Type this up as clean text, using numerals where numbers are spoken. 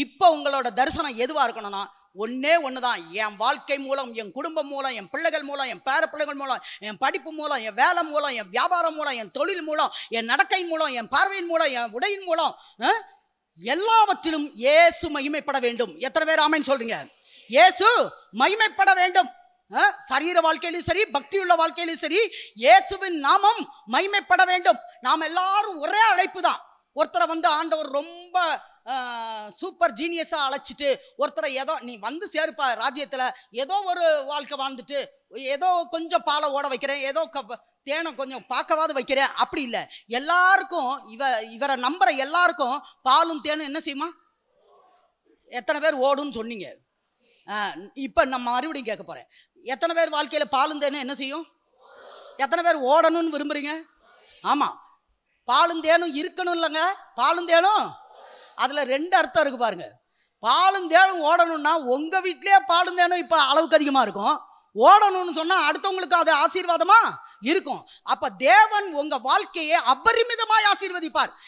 இப்போ உங்களோட தரிசனம் எதுவாக இருக்கணும்னா ஒன்றே ஒன்று தான். என் வாழ்க்கை மூலம், என் குடும்பம் மூலம், என் பிள்ளைகள் மூலம், என் பேர பிள்ளைகள் மூலம், என் படிப்பு மூலம், என் வேலை மூலம், என் வியாபாரம் மூலம், என் தொழில் மூலம், என் நடக்கையின் மூலம், என் பார்வையின் மூலம், என் உடையின் மூலம், எல்லாவற்றிலும் இயேசு மகிமைப்பட வேண்டும். எத்தனை பேர் ஆமென் சொல்றீங்க? இயேசு மகிமைப்பட வேண்டும். சரீர வாழ்க்கையிலும் சரி, பக்தியுள்ள வாழ்க்கையிலும் சரி, இயேசுவின் நாமம் மகிமைப்பட வேண்டும். நாம் எல்லாரும் ஒரே அழைப்பு தான். ஒருத்தரை ஆண்டவர் ரொம்ப சூப்பர் ஜீனியஸாக அழைச்சிட்டு, ஒருத்தரை ஏதோ நீ சேருப்பா ராஜ்யத்தில், ஏதோ ஒரு வாழ்க்கை வாழ்ந்துட்டு, ஏதோ கொஞ்சம் பாலை ஓட வைக்கிறேன், ஏதோ தேனை கொஞ்சம் பார்க்கவாது வைக்கிறேன், அப்படி இல்லை. எல்லாருக்கும் இவரை நம்புற எல்லாருக்கும் பாலும் தேனும் என்ன செய்யுமா? எத்தனை பேர் ஓடுன்னு சொன்னீங்க? இப்போ நம்ம மறுபடியும் கேட்க போகிறேன். எத்தனை பேர் வாழ்க்கையில் பாலும் தேனும் என்ன செய்யும்? எத்தனை பேர் ஓடணும்னு விரும்புகிறீங்க? ஆமாம், பாலும் தேனும் இருக்கணும் இல்லைங்க. பாலும் தேனும் அதில் 2 அர்த்தம் இருக்குது பாருங்க. பாலும் தேனும் ஓடணும்னா உங்கள் வீட்டிலே பாலும் தேனும் இப்போ அளவுக்கு அதிகமாக இருக்கும். ஓடணும்னு சொன்னால் அடுத்தவங்களுக்கு அது ஆசீர்வாதமாக இருக்கும். அப்போ தேவன் உங்கள் வாழ்க்கையை அபரிமிதமாய் ஆசீர்வதிப்பார்.